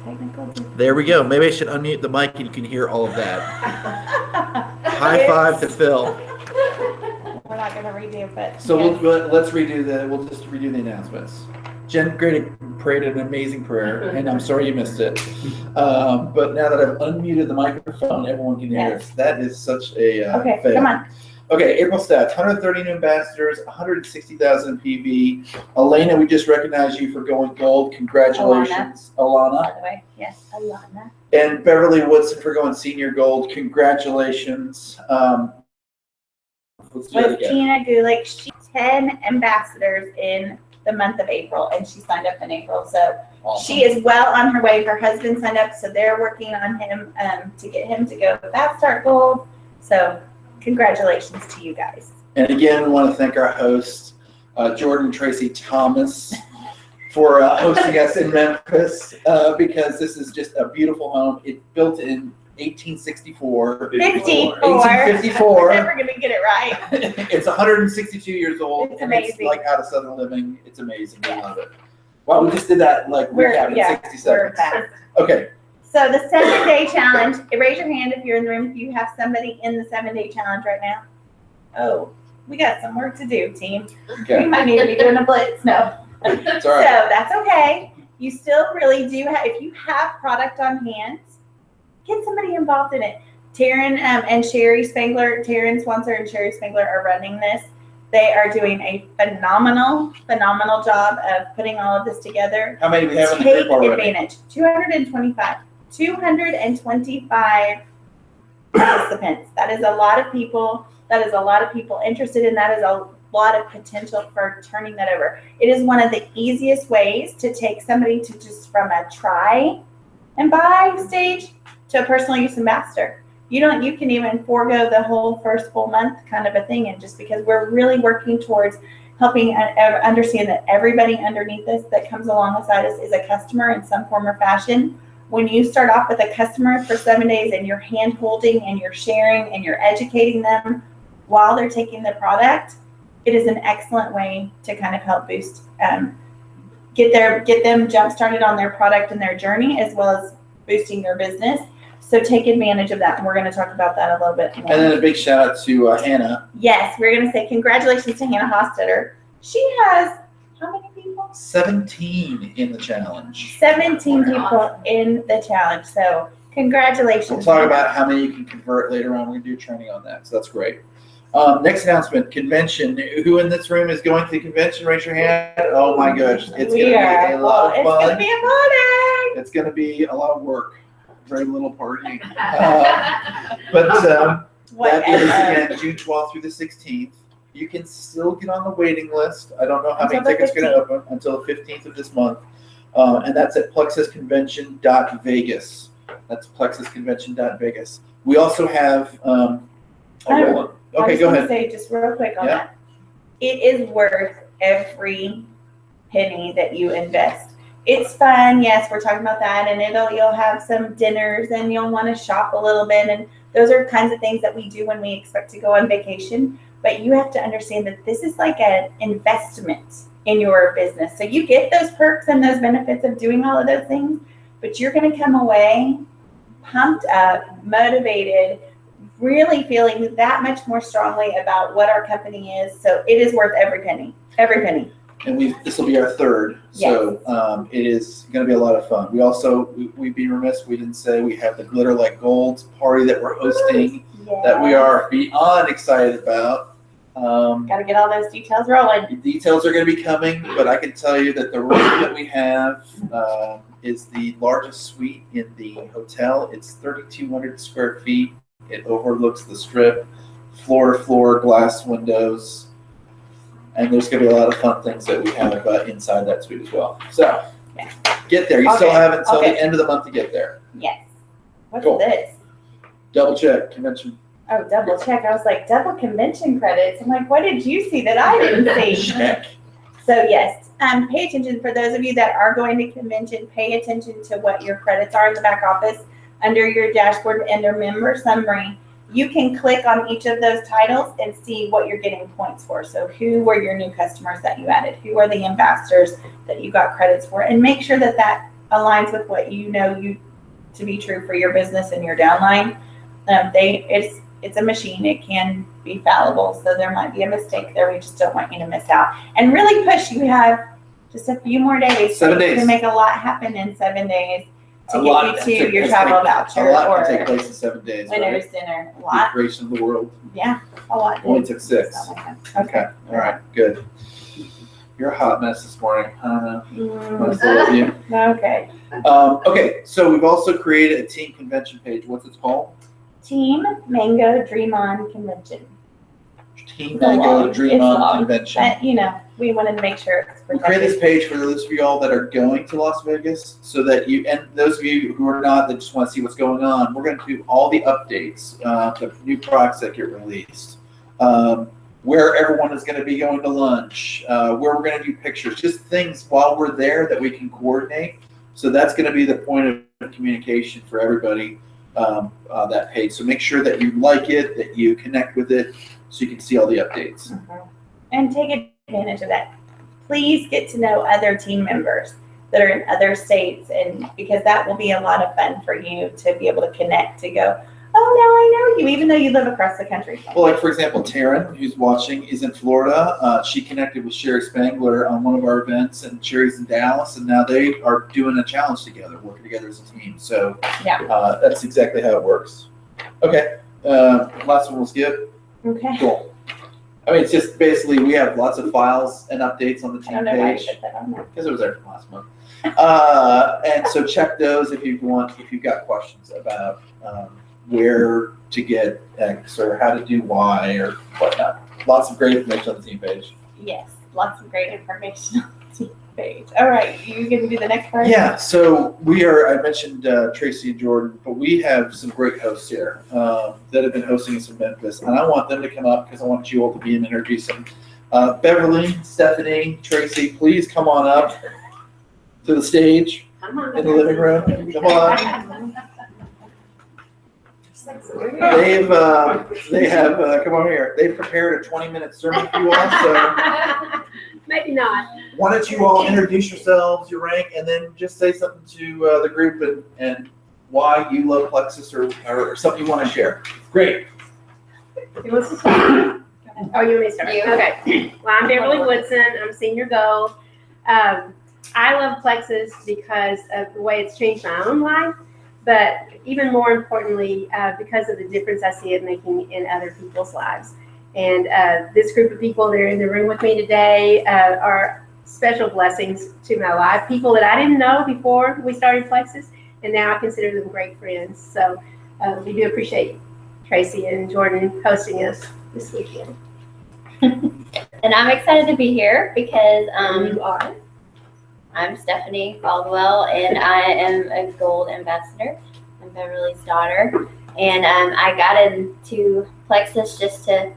technical difficulties. There we go. Maybe I should unmute the mic and you can hear all of that. High five to Phil. We're not going to redo, but. So let's redo we'll just redo the announcements. Jen prayed an amazing prayer, and I'm sorry you missed it. But now that I've unmuted the microphone, everyone can hear us. That is such a okay, fail. come on. Okay, April stats, 130 new ambassadors, 160,000 PV. Elena, we just recognized you for going gold. Congratulations. Alana. By the way, yes, Alana. And Beverly Woodson for going senior gold. Congratulations. Let's do it again. Tina Gulick, she's 10 ambassadors in the month of April, and she signed up in April. So awesome. She is well on her way. Her husband signed up, so they're working on him to get him to go Fast Start Gold. So congratulations to you guys. And again, we want to thank our hosts, Jordan Tracy Thomas, for hosting us in Memphis, because this is just a beautiful home. It's built in 1864. 1854. We're never going to get it right. It's 162 years old. It's amazing. It's like out of Southern Living. It's amazing. We love it. Wow, we just did that like recap in 60 seconds. Okay. So the 7-day challenge, raise your hand if you're in the room, if you have somebody in the 7-day challenge right now. Oh, we got some work to do, team. Okay. We might need to be doing a blitz. No. It's all right. So that's okay. You still really do have, if you have product on hand, get somebody involved in it. Taryn and Sherry Spangler, Taryn Swanser and Sherry Spangler are running this. They are doing a phenomenal job of putting all of this together. How many do we have in the group already? Take advantage. 225 participants. That is a lot of people. That is a lot of people interested in that. Is a lot of potential for turning that over. It is one of the easiest ways to take somebody to just from a try and buy stage to a personal use ambassador. You can even forego the whole first full month kind of a thing. And just because we're really working towards helping understand that everybody underneath this that comes alongside us is a customer in some form or fashion. When you start off with a customer for 7 days and you're hand holding and you're sharing and you're educating them while they're taking the product, it is an excellent way to kind of help boost, get them jump started on their product and their journey, as well as boosting their business. So take advantage of that, and we're going to talk about that a little bit more. And then a big shout out to Hannah. Yes, we're going to say congratulations to Hannah Hostetter. She has how many people? 17 in the challenge. 17 people in the challenge. So congratulations. We'll talk about how many you can convert later on. We're going to do training on that. So that's great. Next announcement, convention. Who in this room is going to the convention? Raise your hand. Oh my gosh. It's going to be a lot of fun. It's going to be a party. It's going to be a lot of work. Very little partying. But that is, again, June 12th through the 16th. You can still get on the waiting list. I don't know how many tickets are going to open until the 15th of this month. And that's at plexusconvention.vegas. That's plexusconvention.vegas. We also have okay, go ahead. Say just real quick on that. It is worth every penny that you invest. It's fun. Yes, we're talking about that, and you'll have some dinners, and you'll want to shop a little bit, and those are kinds of things that we do when we expect to go on vacation. But you have to understand that this is like an investment in your business. So you get those perks and those benefits of doing all of those things, but you're going to come away pumped up, motivated, really feeling that much more strongly about what our company is. So it is worth every penny, every penny. And this will be our third. Yes. So it is going to be a lot of fun. We also, we'd be remiss if we didn't say we have the Glitter Like Gold party that we're hosting that we are beyond excited about. Got to get all those details rolling. The details are going to be coming, but I can tell you that the room that we have is the largest suite in the hotel. It's 3,200 square feet. It overlooks the strip, floor-to-floor glass windows, and there's going to be a lot of fun things that we have inside that suite as well. So get there. You still have until the end of the month to get there. Yes. What's Cool. this? Double check convention. Oh, double check. I was like, double convention credits. I'm like, what did you see that I didn't see? Check. So yes, pay attention. For those of you that are going to convention, pay attention to what your credits are in the back office. Under your dashboard, under member summary, you can click on each of those titles and see what you're getting points for. So who were your new customers that you added? Who are the ambassadors that you got credits for? And make sure that aligns with what you know you to be true for your business and your downline. It's a machine. It can be fallible, so there might be a mistake there. We just don't want you to miss out. And really push. You have just a few more days. 7 days. You can make a lot happen in 7 days to A get lot you to your travel voucher A lot or can take place in 7 days. winner's Right? dinner. A The lot. creation of the world. Yeah, a lot. Only took 6. Okay. All right. Good. You're a hot mess this morning. I don't know. I Mm, still love you. okay. Okay. So we've also created a team convention page. What's it called? Team Mango Dream On Convention. Team It's a Mango long- Dream it's On long, Convention. But we wanted to make sure it's We created protected. this page for those of you all that are going to Las Vegas, so that you, and those of you who are not, that just want to see what's going on. We're going to do all the updates, the new products that get released, where everyone is going to be going to lunch, where we're going to do pictures, just things while we're there that we can coordinate. So that's going to be the point of communication for everybody. That page. So make sure that you like it, that you connect with it, so you can see all the updates. And take advantage of that. Please get to know other team members that are in other states, and because that will be a lot of fun for you to be able to connect, to go, oh, now I know you, even though you live across the country. Well, like for example, Taryn, who's watching, is in Florida. She connected with Sherry Spangler on one of our events, and Sherry's in Dallas, and now they are doing a challenge together, working together as a team. So that's exactly how it works. Okay, last one we'll skip. Okay. Cool. I mean, it's just basically we have lots of files and updates on the I team don't know why you page put that on there. because it was there from last month. And so check those if you want, if you've got questions about where to get X or how to do Y or whatnot. Lots of great information on the team page. Yes, lots of great information on the team page. All right, you going to do the next part? Yeah, so I mentioned Tracy and Jordan, but we have some great hosts here that have been hosting us in Memphis, and I want them to come up because I want you all to be and introduce them. Beverly, Stephanie, Tracy, please come on up to the stage in the living room. Come on. They have come over here. They've prepared a 20-minute sermon for you all. So Maybe not. why don't you all introduce yourselves, your rank, and then just say something to the group and why you love Plexus or something you want to share. Great. Who wants to start? Oh, you want me to start? You. Okay. Well, I'm Beverly Woodson. I'm Senior Gold. I love Plexus because of the way it's changed my own life, but even more importantly, because of the difference I see it making in other people's lives. And this group of people that are in the room with me today are special blessings to my life. People that I didn't know before we started Plexus, and now I consider them great friends. So we do appreciate Tracy and Jordan hosting us this weekend. And I'm excited to be here because You are. I'm Stephanie Caldwell, and I am a gold ambassador. I'm Beverly's daughter, and I got into Plexus just to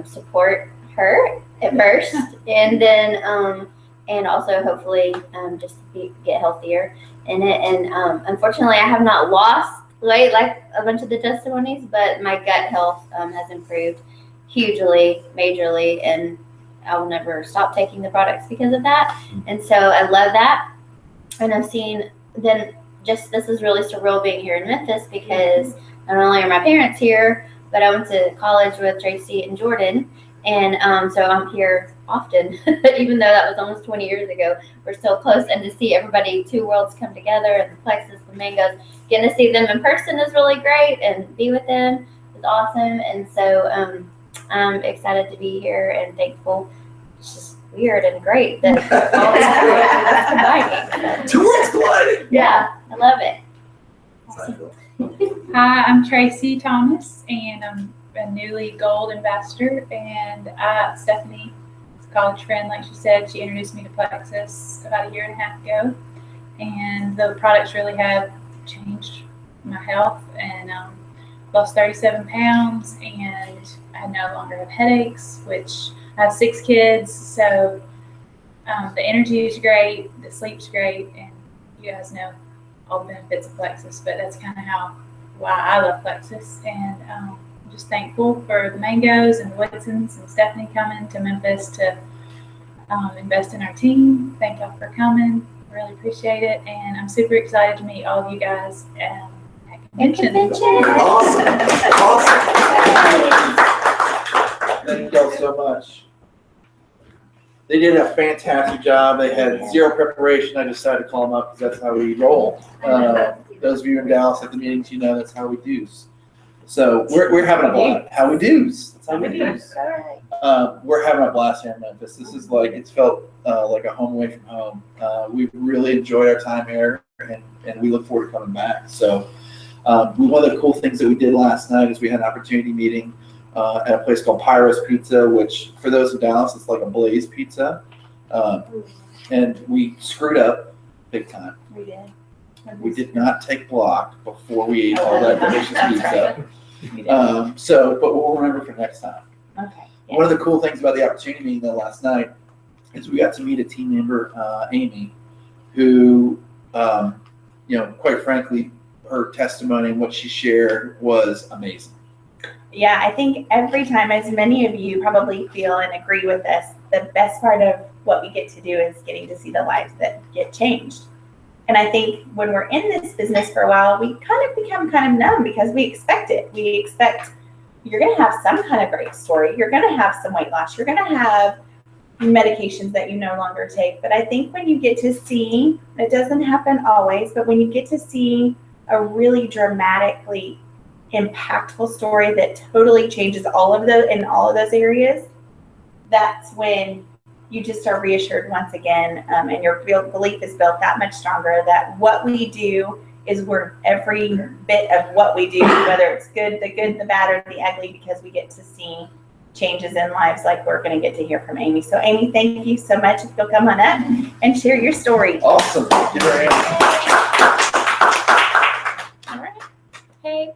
support her at first, and then and also hopefully just to get healthier in it. And unfortunately, I have not lost weight like a bunch of the testimonies, but my gut health has improved hugely, majorly, and I will never stop taking the products because of that. And so I love that. And I've seen then just this is really surreal being here in Memphis because not only are my parents here, but I went to college with Tracy and Jordan. And so I'm here often, even though that was almost 20 years ago. We're still close. And to see everybody, two worlds come together, and the Plexus, the Mangoes, getting to see them in person is really great, and be with them is awesome. And so I'm excited to be here and thankful. It's just weird and great that all these worlds are combining. Two worlds colliding. Yeah, I love it. Hi, I'm Tracy Thomas, and I'm a newly gold ambassador. And Stephanie is a college friend, like she said. She introduced me to Plexus about 1.5 years ago, and the products really have changed my health. And lost 37 pounds, and I no longer have headaches, which I have 6 kids, so the energy is great, the sleep's great, and you guys know all the benefits of Plexus, but that's kind of why I love Plexus. And I'm just thankful for the Mangoes and the Woodsons and Stephanie coming to Memphis to invest in our team. Thank y'all for coming. really appreciate it, and I'm super excited to meet all of you guys at convention. Awesome. Thank y'all so much. They did a fantastic job. They had zero preparation. I decided to call them up because that's how we roll. Those of you in Dallas at the meetings, you know that's how we do. So we're having a blast. How we do. That's how we do. We're having a blast here in Memphis. This is like, it's felt like a home away from home. We've really enjoyed our time here, and we look forward to coming back. So one of the cool things that we did last night is we had an opportunity meeting at a place called Pyro's Pizza, which for those in Dallas, it's like a Blaze pizza. And we screwed up big time. We did. We did not take block before we ate all that delicious pizza. Right. But we'll remember for next time. Okay. One of the cool things about the opportunity meeting though last night is we got to meet a team member, Amy, who, quite frankly, her testimony and what she shared was amazing. Yeah, I think every time, as many of you probably feel and agree with this, the best part of what we get to do is getting to see the lives that get changed. And I think when we're in this business for a while, we kind of become kind of numb because we expect it. We expect you're going to have some kind of great story. You're going to have some weight loss. You're going to have medications that you no longer take. But I think when you get to see, it doesn't happen always, but when you get to see a really dramatically impactful story that totally changes all of those areas, that's when you just are reassured once again, and your belief is built that much stronger that what we do is worth every bit of what we do, whether it's good, the bad, or the ugly, because we get to see changes in lives like we're going to get to hear from Amy. So Amy, thank you so much. If you'll come on up and share your story. Awesome. Thank you very much. All right. Hey,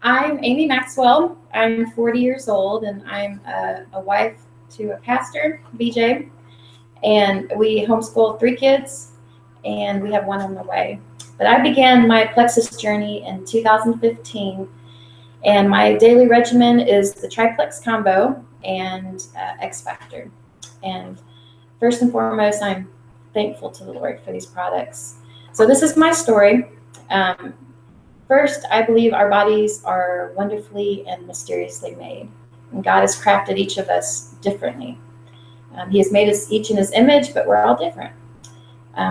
I'm Amy Maxwell. I'm 40 years old, and I'm a wife to a pastor, BJ, and we homeschool 3 kids, and we have 1 on the way. But I began my Plexus journey in 2015, and my daily regimen is the Triplex combo and X Factor. And first and foremost, I'm thankful to the Lord for these products. So this is my story. First, I believe our bodies are wonderfully and mysteriously made. And God has crafted each of us differently. He has made us each in his image, but we're all different.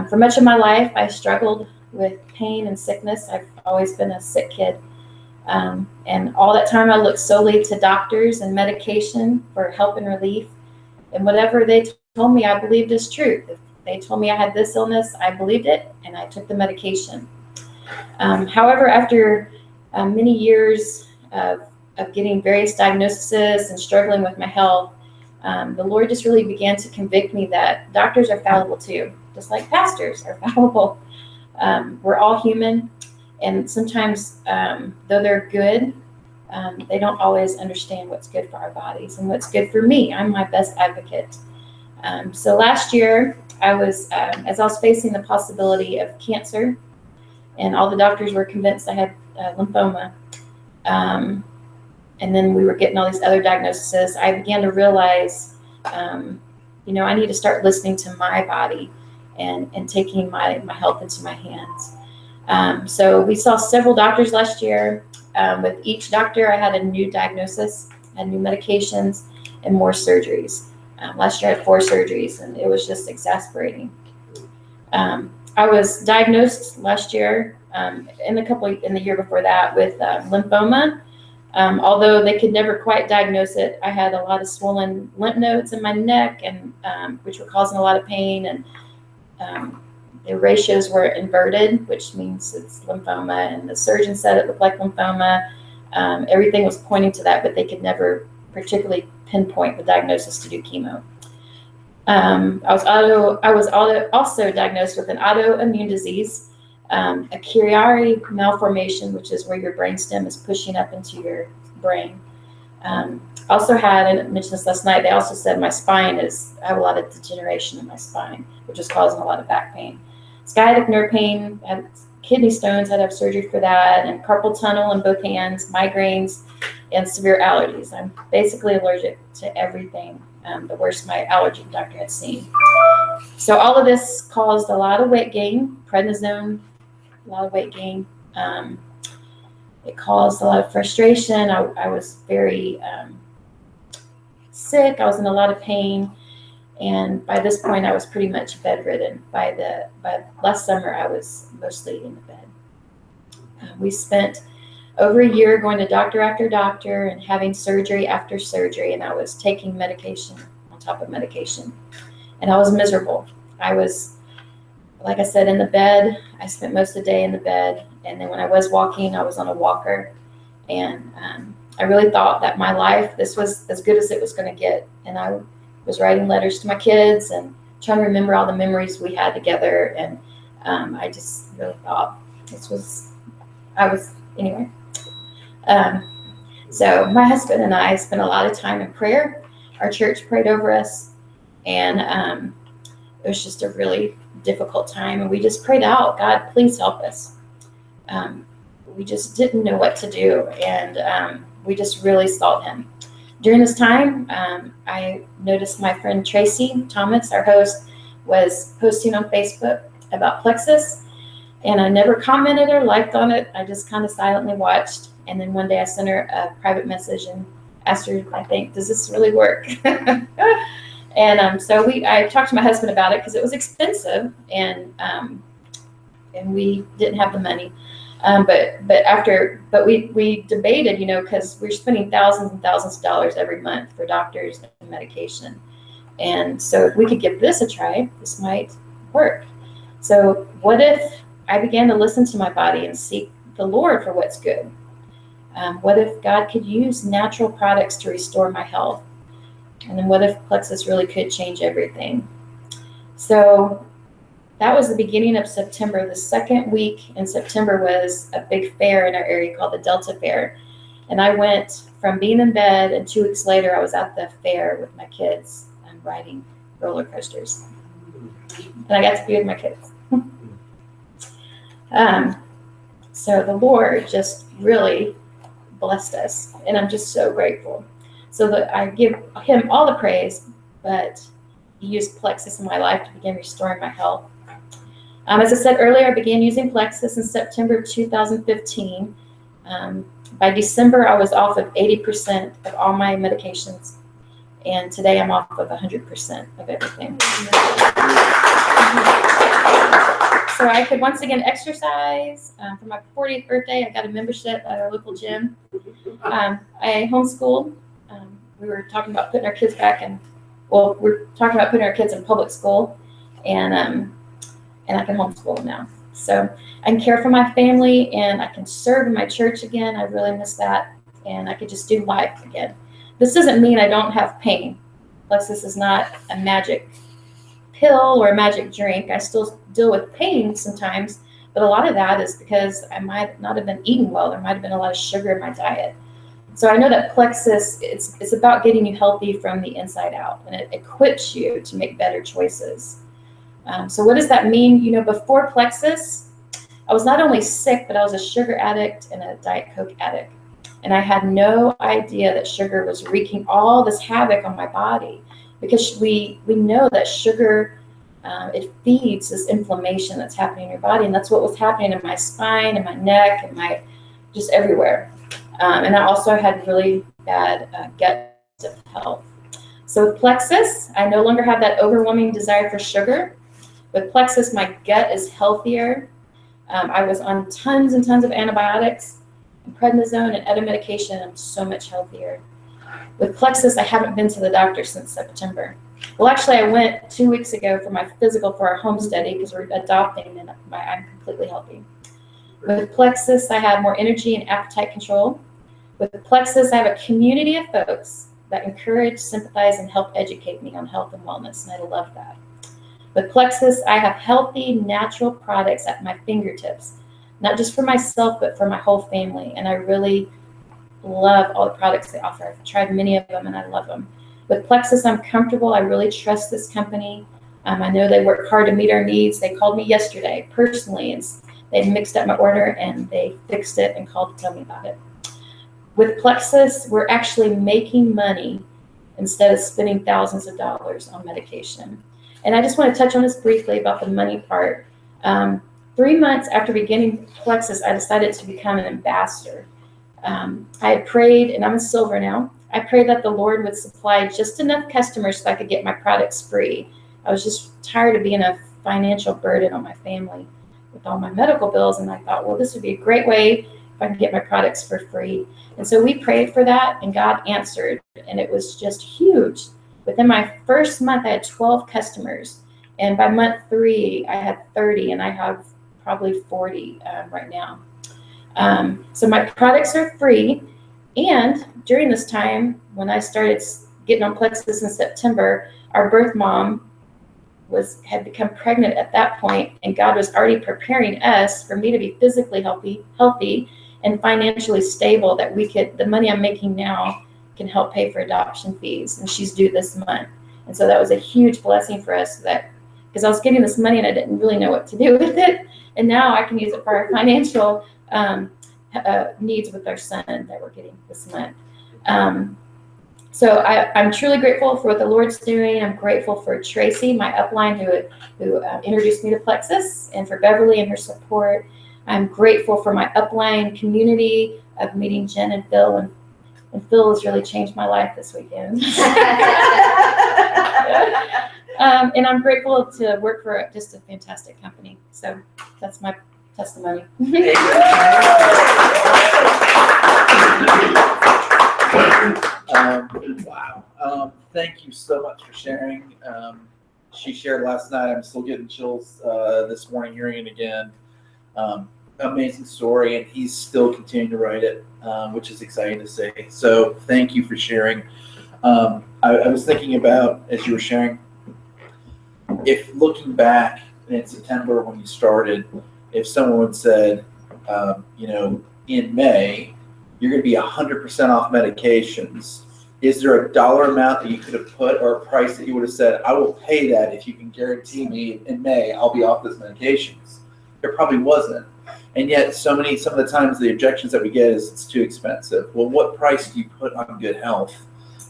For much of my life, I struggled with pain and sickness. I've always been a sick kid. And all that time I looked solely to doctors and medication for help and relief. And whatever they told me, I believed is truth. If they told me I had this illness, I believed it, and I took the medication. However, after many years of getting various diagnoses and struggling with my health, the Lord just really began to convict me that doctors are fallible too, just like pastors are fallible. We're all human, and sometimes, though they're good, they don't always understand what's good for our bodies and what's good for me. I'm my best advocate. So last year, as I was facing the possibility of cancer, and all the doctors were convinced I had lymphoma, and then we were getting all these other diagnoses, I began to realize, I need to start listening to my body and taking my health into my hands. So we saw several doctors last year. With each doctor, I had a new diagnosis, had new medications, and more surgeries. Last year I had 4 surgeries, and it was just exasperating. I was diagnosed last year, in the year before that, with lymphoma. Although they could never quite diagnose it, I had a lot of swollen lymph nodes in my neck, and which were causing a lot of pain, and the ratios were inverted, which means it's lymphoma, and the surgeon said it looked like lymphoma. Everything was pointing to that, but they could never particularly pinpoint the diagnosis to do chemo. I was also diagnosed with an autoimmune disease, a Chiari malformation, which is where your brainstem is pushing up into your brain. Also had, and I mentioned this last night, they also said I have a lot of degeneration in my spine, which is causing a lot of back pain. Sciatic nerve pain, had kidney stones, had to have surgery for that, and carpal tunnel in both hands, migraines, and severe allergies. I'm basically allergic to everything the worst my allergy doctor had seen. So all of this caused a lot of weight gain, prednisone, a lot of weight gain. It caused a lot of frustration. I was very sick. I was in a lot of pain. And by this point, I was pretty much bedridden. By last summer, I was mostly in the bed. We spent over a year going to doctor after doctor and having surgery after surgery, and I was taking medication on top of medication. And I was miserable. I was, like I said, in the bed. I spent most of the day in the bed. And then when I was walking, I was on a walker. And I really thought that my life, this was as good as it was going to get. And I was writing letters to my kids and trying to remember all the memories we had together. And I just really thought anyway. So my husband and I spent a lot of time in prayer. Our church prayed over us. And it was just a really difficult time. And we just prayed out, God, please help us. We just didn't know what to do. And we just really sought him. During this time, I noticed my friend Tracy Thomas, our host, was posting on Facebook about Plexus. And I never commented or liked on it. I just kind of silently watched. And then one day I sent her a private message and asked her, I think, does this really work? And so I talked to my husband about it because it was expensive, and we didn't have the money. But we debated, because we're spending thousands and thousands of dollars every month for doctors and medication. And so if we could give this a try, this might work. So what if I began to listen to my body and seek the Lord for what's good? What if God could use natural products to restore my health? And then what if Plexus really could change everything? So that was the beginning of September. The second week in September was a big fair in our area called the Delta Fair. And I went from being in bed, and 2 weeks later, I was at the fair with my kids and riding roller coasters. And I got to be with my kids. So the Lord just really blessed us, and I'm just so grateful. So that I give him all the praise, but he used Plexus in my life to begin restoring my health. As I said earlier, I began using Plexus in September 2015. By December, I was off of 80% of all my medications, and today I'm off of 100% of everything. So I could once again exercise. For my 40th birthday, I got a membership at our local gym. I homeschooled. We were talking about putting our kids we're talking about putting our kids in public school, and I can homeschool them now. So I can care for my family, and I can serve in my church again. I really miss that, and I could just do life again. This doesn't mean I don't have pain. Plexus is not a magic pill or a magic drink. I still deal with pain sometimes, but a lot of that is because I might not have been eating well. There might have been a lot of sugar in my diet. So I know that Plexus, it's about getting you healthy from the inside out, and it equips you to make better choices. So what does that mean? Before Plexus, I was not only sick, but I was a sugar addict and a Diet Coke addict. And I had no idea that sugar was wreaking all this havoc on my body, because we know that sugar, it feeds this inflammation that's happening in your body. And that's what was happening in my spine and my neck and just everywhere. And I also had really bad gut health. So with Plexus, I no longer have that overwhelming desire for sugar. With Plexus, my gut is healthier. I was on tons and tons of antibiotics and prednisone and other medication. I'm so much healthier. With Plexus, I haven't been to the doctor since September. Well, actually, I went 2 weeks ago for my physical for our home study because we're adopting, and I'm completely healthy. With Plexus, I have more energy and appetite control. With Plexus, I have a community of folks that encourage, sympathize, and help educate me on health and wellness, and I love that. With Plexus, I have healthy, natural products at my fingertips, not just for myself, but for my whole family, and I really love all the products they offer. I've tried many of them, and I love them. With Plexus, I'm comfortable. I really trust this company. I know they work hard to meet our needs. They called me yesterday personally, and they mixed up my order, and they fixed it and called to tell me about it. With Plexus, we're actually making money instead of spending thousands of dollars on medication. And I just want to touch on this briefly about the money part. 3 months after beginning Plexus, I decided to become an ambassador. I had prayed, and I'm a silver now. I prayed that the Lord would supply just enough customers so I could get my products free. I was just tired of being a financial burden on my family with all my medical bills, and I thought, well, this would be a great way if I can get my products for free. And so we prayed for that, and God answered, and it was just huge. Within my first month, I had 12 customers, and by month 3, I had 30, and I have probably 40 right now. So my products are free, and during this time, when I started getting on Plexus in September, our birth mom had become pregnant at that point, and God was already preparing us for me to be physically healthy and financially stable, that the money I'm making now can help pay for adoption fees, and she's due this month. And so that was a huge blessing for us, because I was getting this money and I didn't really know what to do with it, and now I can use it for our financial needs with our son that we're getting this month. So I'm truly grateful for what the Lord's doing. I'm grateful for Tracy, my upline, who introduced me to Plexus, and for Beverly and her support. I'm grateful for my upline community of meeting Jen and Phil, and Phil has really changed my life this weekend. And I'm grateful to work for just a fantastic company. So that's my testimony. Wow. Thank you so much for sharing. She shared last night. I'm still getting chills this morning hearing it again. Amazing story, and he's still continuing to write it, which is exciting to see. So thank you for sharing. I was thinking about, as you were sharing, if looking back in September when you started, if someone said, in May, you're going to be 100% off medications, is there a dollar amount that you could have put, or a price that you would have said, I will pay that if you can guarantee me in May I'll be off those medications? There probably wasn't. And yet some of the times the objections that we get is it's too expensive. Well, what price do you put on good health?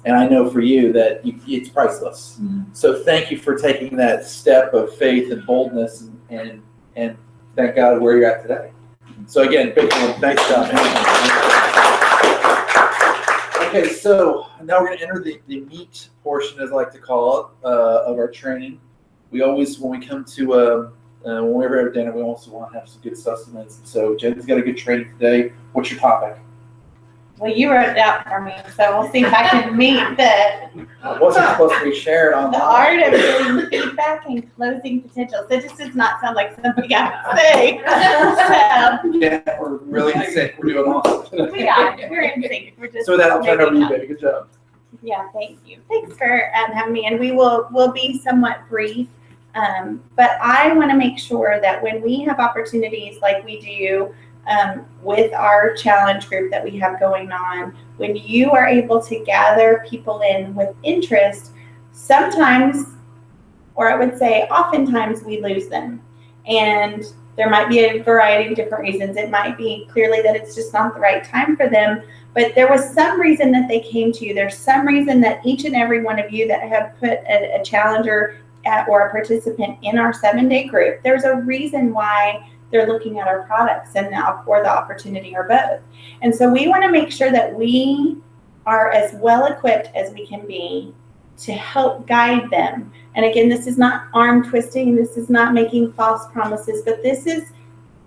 And I know for you that it's priceless. Mm-hmm. So thank you for taking that step of faith and boldness, and thank God where you're at today. So again, big one. Nice job, man. Okay, so now we're going to enter the meat portion, as I like to call it, of our training. We always, when we come to when we ever have dinner, we also want to have some good sustenance. And so Jen's got a good training today. What's your topic? Well, you wrote it out for me, so we'll see if I can meet I wasn't supposed to be shared on the art of giving feedback and closing potential. So this does not sound like something I would say. Yeah, we're really in sync. We're doing awesome. We are. We're in sync. We're just so with that, I'll turn it over to you, baby. Good job. Yeah, thank you. Thanks for having me. And we'll be somewhat brief. But I want to make sure that when we have opportunities like we do with our challenge group that we have going on, when you are able to gather people in with interest, sometimes, or I would say oftentimes, we lose them. And there might be a variety of different reasons. It might be clearly that it's just not the right time for them, but there was some reason that they came to you. There's some reason that each and every one of you that have put a challenger or a participant in our 7-day group, there's a reason why they're looking at our products and now or the opportunity or both. And so we want to make sure that we are as well equipped as we can be to help guide them. And again, this is not arm twisting, this is not making false promises, but this is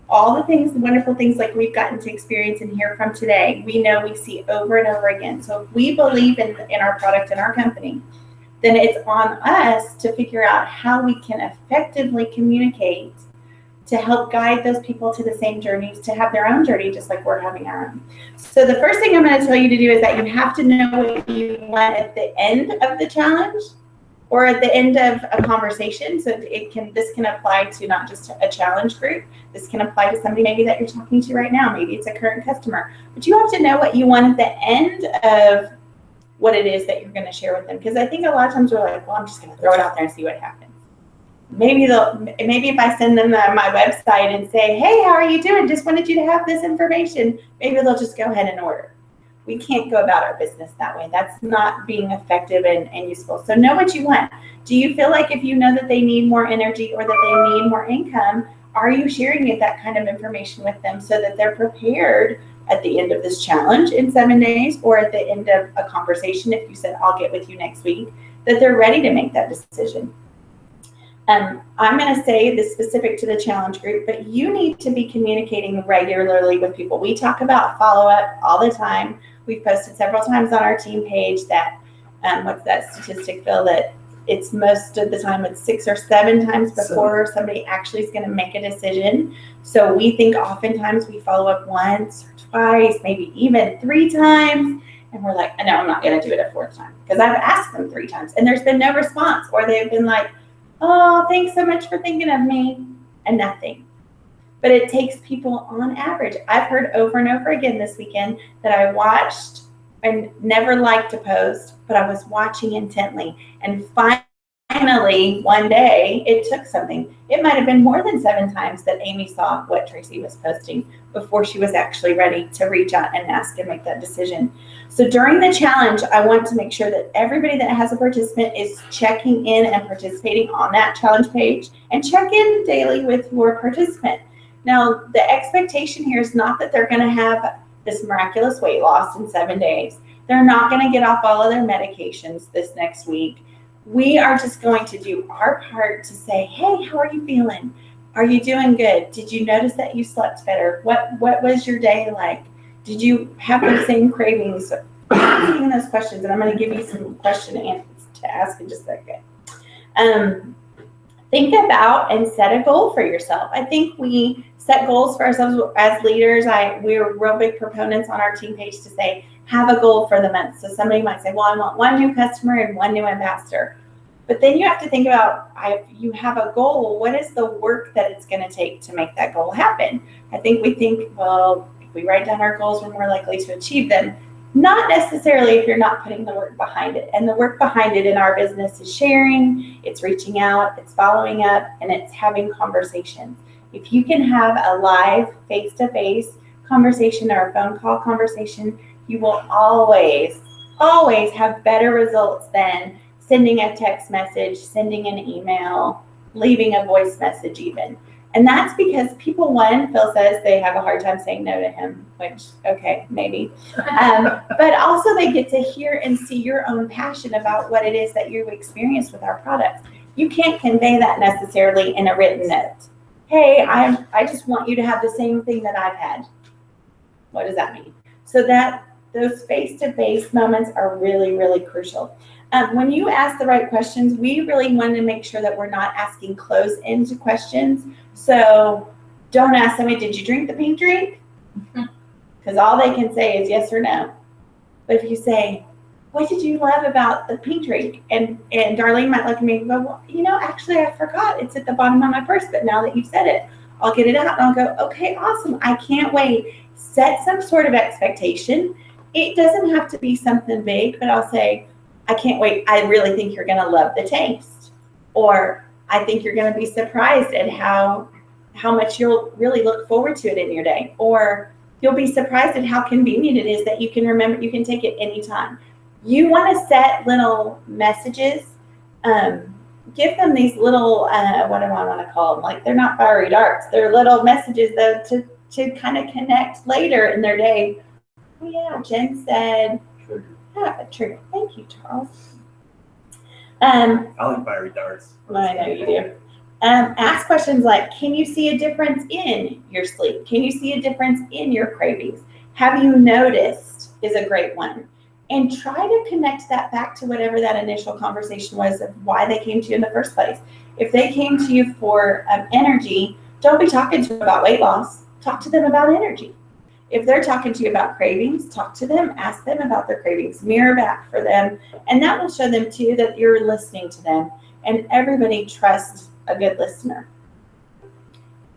all the things, the wonderful things like we've gotten to experience and hear from today. We know we see over and over again. So if we believe in our product and our company, then it's on us to figure out how we can effectively communicate to help guide those people to the same journeys, to have their own journey, just like we're having our own. So the first thing I'm going to tell you to do is that you have to know what you want at the end of the challenge or at the end of a conversation. So this can apply to not just a challenge group. This can apply to somebody maybe that you're talking to right now. Maybe it's a current customer. But you have to know what you want at the end of what it is that you're going to share with them. Because I think a lot of times we're like, well, I'm just going to throw it out there and see what happens. Maybe if I send them my website and say, hey, how are you doing? Just wanted you to have this information. Maybe they'll just go ahead and order. We can't go about our business that way. That's not being effective and useful. So know what you want. Do you feel like if you know that they need more energy or that they need more income, are you sharing that kind of information with them so that they're prepared at the end of this challenge in 7 days, or at the end of a conversation, if you said, I'll get with you next week, that they're ready to make that decision? I'm going to say this specific to the challenge group, but you need to be communicating regularly with people. We talk about follow-up all the time. We've posted several times on our team page that, what's that statistic, Phil, that it's most of the time it's 6 or 7 times before somebody actually is going to make a decision. So we think oftentimes we follow up once or twice, maybe even 3 times. And we're like, no, I'm not going to do it a 4th time because I've asked them 3 times and there's been no response, or they've been like, oh, thanks so much for thinking of me, and nothing. But it takes people on average. I've heard over and over again this weekend that I watched and never liked to post, but I was watching intently. And finally, one day, it took something. It might have been more than 7 times that Amy saw what Tracy was posting before she was actually ready to reach out and ask and make that decision. So during the challenge, I want to make sure that everybody that has a participant is checking in and participating on that challenge page, and check in daily with your participant. Now, the expectation here is not that they're going to have this miraculous weight loss in 7 days. They're not going to get off all of their medications this next week. We are just going to do our part to say, hey, how are you feeling? Are you doing good? Did you notice that you slept better? What was your day like? Did you have the same cravings? Asking those questions, and I'm going to give you some question answers to ask in just a second. Think about and set a goal for yourself. I think we set goals for ourselves as leaders. We're real big proponents on our team page to say, have a goal for the month. So somebody might say, well, I want 1 new customer and 1 new ambassador. But then you have to think about, if you have a goal, what is the work that it's going to take to make that goal happen? I think we think, well, if we write down our goals, we're more likely to achieve them. Not necessarily if you're not putting the work behind it. And the work behind it in our business is sharing, it's reaching out, it's following up, and it's having conversations. If you can have a live face-to-face conversation or a phone call conversation, you will always have better results than sending a text message, sending an email, leaving a voice message even. And that's because people, Phil says they have a hard time saying no to him, which, okay, maybe. But also they get to hear and see your own passion about what it is that you experience with our products. You can't convey that necessarily in a written note. Hey, I just want you to have the same thing that I've had. What does that mean? So that those face-to-face moments are really, really crucial. When you ask the right questions, we really want to make sure that we're not asking close-ended questions. So don't ask somebody, did you drink the pink drink? Because all they can say is yes or no. But if you say, what did you love about the pink drink? And Darlene might look at me and go, well, actually I forgot. It's at the bottom of my purse, but now that you've said it, I'll get it out and I'll go, okay, awesome. I can't wait. Set some sort of expectation. It doesn't have to be something big, but I'll say, I can't wait. I really think you're going to love the taste. Or I think you're going to be surprised at how much you'll really look forward to it in your day. Or you'll be surprised at how convenient it is that you can remember, you can take it anytime. You want to set little messages. Give them these little, what do I want to call them? Like, they're not fiery darts. They're little messages though to kind of connect later in their day. Oh yeah, Jen said, a trigger. Thank you, Charles. I like fiery darts. I know you do. Ask questions like, can you see a difference in your sleep? Can you see a difference in your cravings? Have you noticed is a great one. And try to connect that back to whatever that initial conversation was of why they came to you in the first place. If they came to you for energy, don't be talking to them about weight loss. Talk to them about energy. If they're talking to you about cravings, talk to them, ask them about their cravings, mirror back for them, and that will show them too that you're listening to them. And everybody trusts a good listener.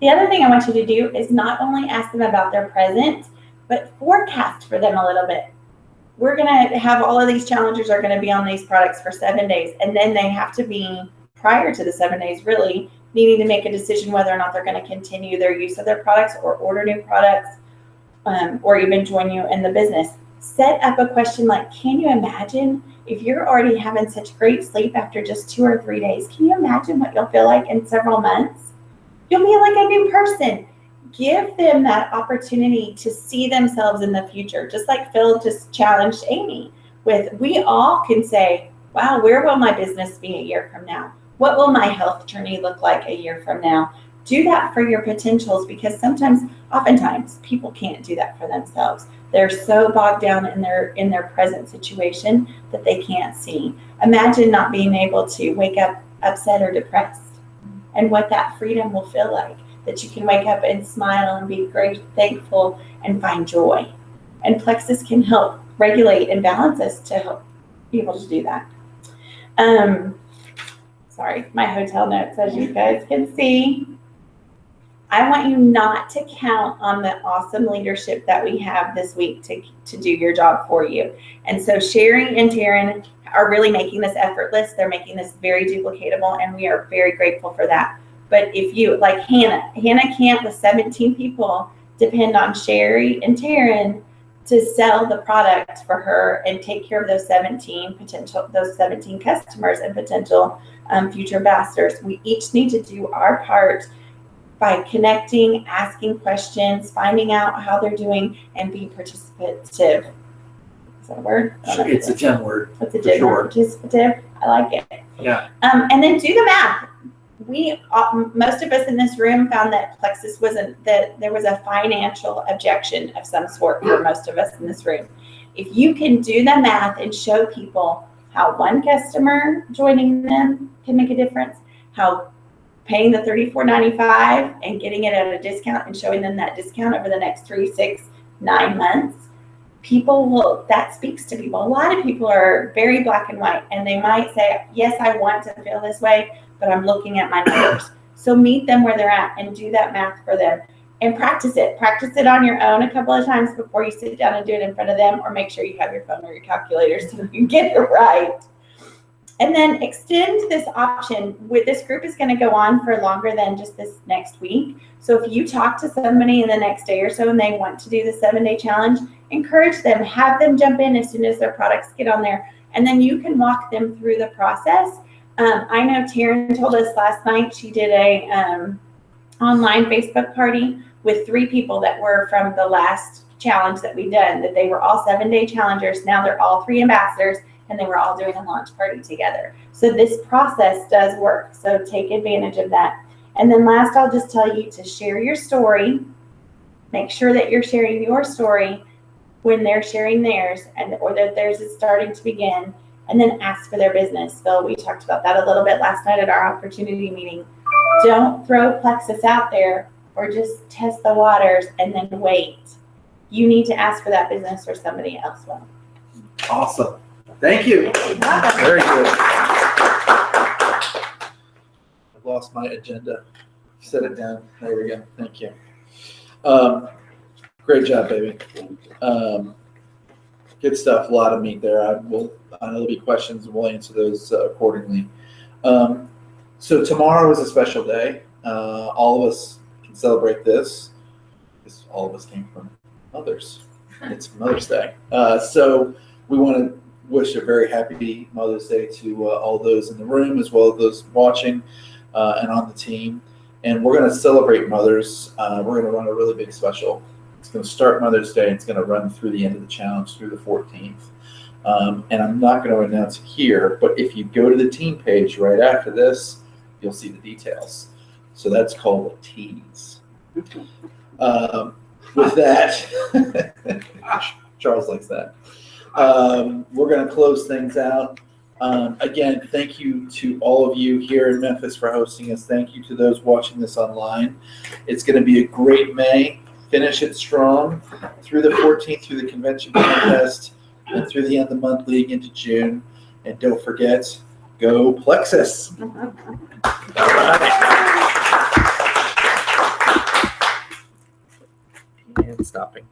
The other thing I want you to do is not only ask them about their present, but forecast for them a little bit. We're going to have all of these challengers are going to be on these products for 7 days, and then they have to be, prior to the 7 days, really needing to make a decision whether or not they're going to continue their use of their products or order new products. Or even join you in the business. set up a question like, can you imagine if you're already having such great sleep after just 2 or 3 days? Can you imagine what you'll feel like in several months? You'll be like a new person. Give them that opportunity to see themselves in the future, just like Phil just challenged Amy with. We all can say, wow, where will my business be a year from now? What will my health journey look like a year from now? Do that for your potentials, because oftentimes, people can't do that for themselves. They're so bogged down in their present situation that they can't see. Imagine not being able to wake up upset or depressed, and what that freedom will feel like, that you can wake up and smile and be great, thankful, and find joy. And Plexus can help regulate and balance us to help be able to do that. Sorry, my hotel notes, as you guys can see. I want you not to count on the awesome leadership that we have this week to do your job for you. And so Sherry and Taryn are really making this effortless. They're making this very duplicatable, and we are very grateful for that. But if you, like Hannah can't with 17 people depend on Sherry and Taryn to sell the product for her and take care of those 17 customers and potential future ambassadors. We each need to do our part by connecting, asking questions, finding out how they're doing, and being participative. Is that a word? It's a gem word. It's a gem word. Participative. I like it. Yeah. And then do the math. Most of us in this room found that Plexus that there was a financial objection of some sort for most of us in this room. If you can do the math and show people how one customer joining them can make a difference, how paying the $34.95 and getting it at a discount and showing them that discount over the next 3, 6, 9 months, that speaks to people. A lot of people are very black and white, and they might say, yes, I want to feel this way, but I'm looking at my numbers. So meet them where they're at and do that math for them and practice it. Practice it on your own a couple of times before you sit down and do it in front of them, or make sure you have your phone or your calculator so you can get it right. And then extend this option. This group is going to go on for longer than just this next week. So if you talk to somebody in the next day or so and they want to do the 7-day challenge, encourage them, have them jump in as soon as their products get on there, and then you can walk them through the process. I know Taryn told us last night she did a online Facebook party with 3 people that were from the last challenge that we done, that they were all 7-day challengers. Now they're all 3 ambassadors, and they were all doing a launch party together. So this process does work. So take advantage of that. And then last, I'll just tell you to share your story. Make sure that you're sharing your story when they're sharing theirs, or that theirs is starting to begin, and then ask for their business. Phil, we talked about that a little bit last night at our opportunity meeting. Don't throw Plexus out there or just test the waters and then wait. You need to ask for that business, or somebody else will. Awesome. Thank you. Very good. I've lost my agenda. Set it down. There we go. Thank you. Great job, baby. Good stuff. A lot of meat there. I know there'll be questions, and we'll answer those accordingly. So tomorrow is a special day. All of us can celebrate this because all of us came from mothers. It's Mother's Day. So we want to wish a very happy Mother's Day to all those in the room, as well as those watching and on the team. And we're going to celebrate mothers. We're going to run a really big special. It's going to start Mother's Day. It's going to run through the end of the challenge, through the 14th. And I'm not going to announce it here, but if you go to the team page right after this, you'll see the details. So that's called a tease. With that, Charles likes that. We're going to close things out. Again, thank you to all of you here in Memphis for hosting us. Thank you to those watching this online. It's going to be a great May. Finish it strong through the 14th, through the convention contest, and through the end of the month leading into June. And don't forget, go Plexus. All right. And stopping.